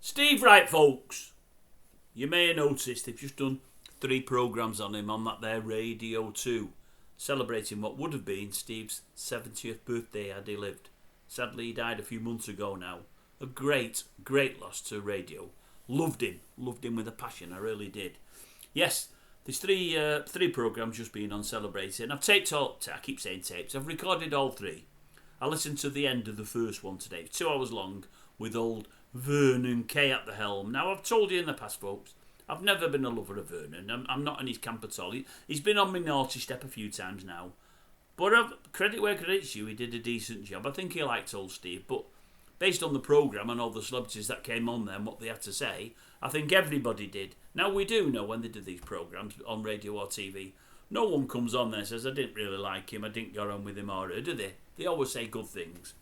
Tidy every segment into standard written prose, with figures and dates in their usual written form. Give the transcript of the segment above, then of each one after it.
Steve Wright, folks. You may have noticed they've just done 3 programmes on him on that there Radio 2, celebrating what would have been Steve's 70th birthday had he lived. Sadly, he died a few months ago now. A great, great loss to radio. Loved him with a passion, I really did. Yes, there's 3 programmes just been on celebrating. I've taped all, I keep saying tapes, I've recorded all 3. I listened to the end of the first one today, 2 hours long, with old Vernon Kay at the helm. Now, I've told you in the past, folks, I've never been a lover of Vernon. I'm not in his camp at all. He's been on my naughty step a few times now. But credit where credit's due, he did a decent job. I think he liked old Steve, but based on the programme and all the celebrities that came on there and what they had to say, I think everybody did. Now, we do know when they do these programmes on radio or TV, no one comes on there and says, I didn't really like him, I didn't get on with him, or do they? They always say good things.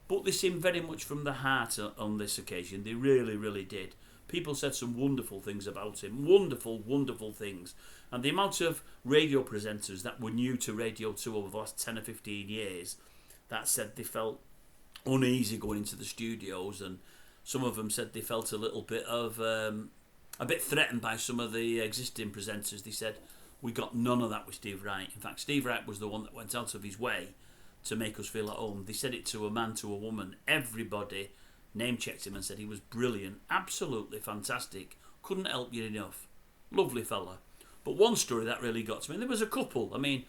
But they seemed very much from the heart on this occasion. They really, really did. People said some wonderful things about him. Wonderful, wonderful things. And the amount of radio presenters that were new to Radio 2 over the last 10 or 15 years that said they felt uneasy going into the studios, and some of them said they felt a little bit of a bit threatened by some of the existing presenters. They said, we got none of that with Steve Wright. In fact, Steve Wright was the one that went out of his way to make us feel at home. They said it to a man, to a woman. Everybody name-checked him and said he was brilliant, absolutely fantastic, couldn't help you enough. Lovely fella. But one story that really got to me, there was a couple. I mean,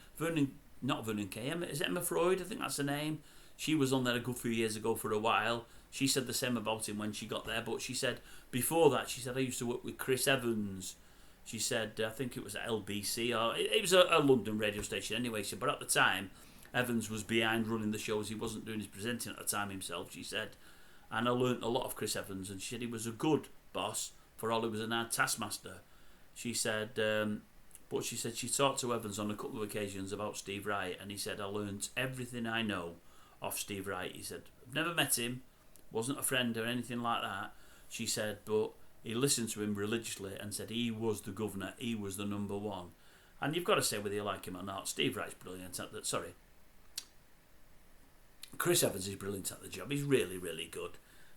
not Vernon Kay, is it Emma Freud? I think that's her name. She was on there a good few years ago for a while. She said the same about him when she got there, but she said before that, she said, I used to work with Chris Evans. She said, I think it was at LBC, or it was a London radio station anyway, but at the time, Evans was behind running the shows. He wasn't doing his presenting at the time himself, she said. And I learnt a lot of Chris Evans, and she said he was a good boss for all he was an hard taskmaster. She said, but she said she talked to Evans on a couple of occasions about Steve Wright, and he said, I learnt everything I know off Steve Wright. He said, I've never met him, wasn't a friend or anything like that. She said, but he listened to him religiously and said he was the governor, he was the number one. And you've got to say whether you like him or not, Steve Wright's brilliant at that. Sorry, Chris Evans is brilliant at the job. He's really, really good.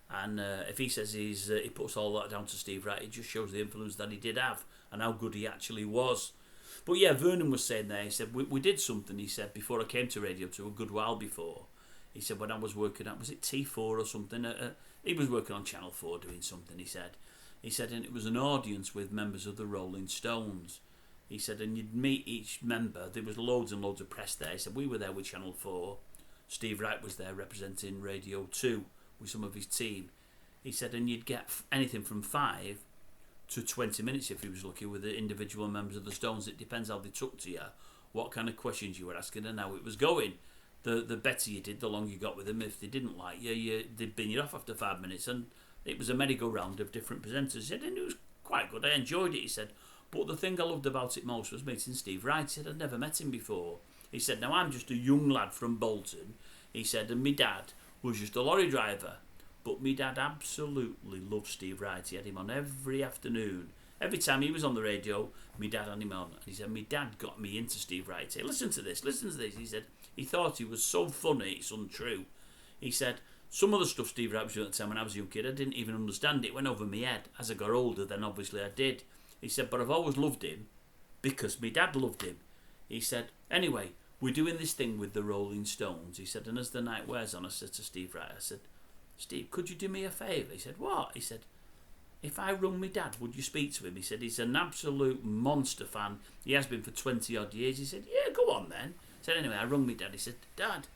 And if he says he puts all that down to Steve Wright, it just shows the influence that he did have and how good he actually was. But yeah, Vernon was saying there, he said, we did something, he said, before I came to Radio 2, a good while before. He said, when I was working at, was it T4 or something? He was working on Channel 4 doing something, he said. He said, and it was an audience with members of the Rolling Stones. He said, and you'd meet each member. There was loads and loads of press there. He said, we were there with Channel 4. Steve Wright was there representing Radio 2 with some of his team. He said, and you'd get anything from 5 to 20 minutes if he was lucky with the individual members of the Stones. It depends how they took to you, what kind of questions you were asking and how it was going. The better you did, the longer you got with them. If they didn't like you, they'd bin you off after 5 minutes. And it was a merry-go-round of different presenters. He said, and it was quite good. I enjoyed it, he said. But the thing I loved about it most was meeting Steve Wright. He said, I'd never met him before. He said, now I'm just a young lad from Bolton. He said, and my dad was just a lorry driver. But my dad absolutely loved Steve Wright. He had him on every afternoon. Every time he was on the radio, my dad had him on. And he said, my dad got me into Steve Wright. He said, listen to this. He said, he thought he was so funny, it's untrue. He said, some of the stuff Steve Wright was doing at the time when I was a young kid, I didn't even understand it. It went over my head. As I got older, then obviously I did. He said, but I've always loved him because my dad loved him. He said, anyway, we're doing this thing with the Rolling Stones. He said, and as the night wears on, I said to Steve Wright, I said, Steve, could you do me a favour? He said, what? He said, if I rung my dad, would you speak to him? He said, he's an absolute monster fan. He has been for 20 odd years. He said, yeah, go on then. He said, anyway, I rung my dad. He said, Dad,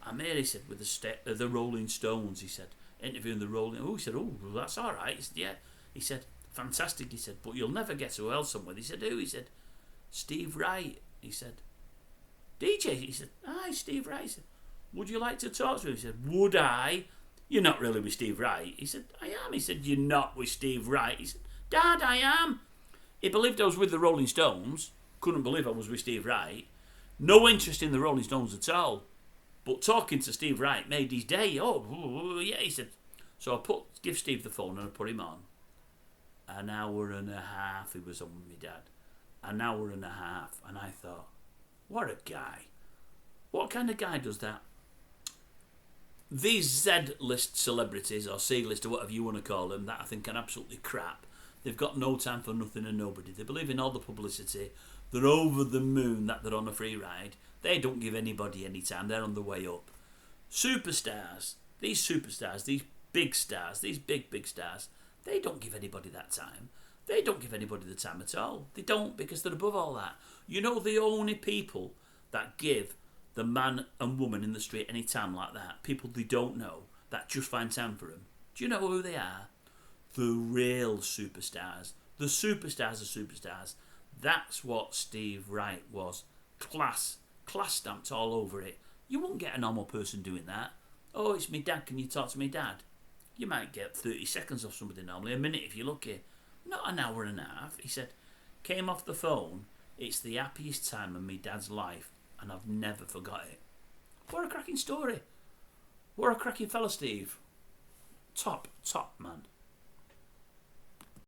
I'm here, he said, with the Rolling Stones. He said, interviewing the Rolling. Oh, he said, oh, well, that's all right. He said, yeah. He said, fantastic. He said, but you'll never guess who else I'm with. He said, who? He said, Steve Wright. He said, DJ. He said, hi, Steve Wright. He said, would you like to talk to him? He said, would I? You're not really with Steve Wright. He said, I am. He said, you're not with Steve Wright. He said, Dad, I am. He believed I was with the Rolling Stones. Couldn't believe I was with Steve Wright. No interest in the Rolling Stones at all. But talking to Steve Wright made his day. Oh, yeah, he said. So I give Steve the phone and I put him on. An hour and a half he was on with my dad. An hour and a half. And I thought, what a guy. What kind of guy does that? these Z-list celebrities, or C-list, or whatever you want to call them, that I think are absolutely crap. They've got no time for nothing and nobody. They believe in all the publicity. They're over the moon that they're on a free ride. They don't give anybody any time. They're on the way up. Superstars, these big stars, these big stars, they don't give anybody that time. They don't give anybody the time at all. They don't, because they're above all that. You know, the only people that give the man and woman in the street any time like that, people they don't know, that just find time for them. Do you know who they are? The real superstars. The superstars are superstars. That's what Steve Wright was. Class stamped all over it. You won't get a normal person doing that. Oh, it's me dad, can you talk to me dad? You might get 30 seconds off somebody normally, a minute if you're lucky. Not an hour and a half. He said, came off the phone, it's the happiest time of me dad's life, and I've never forgot it. What a cracking story. What a cracking fella, Steve. Top man.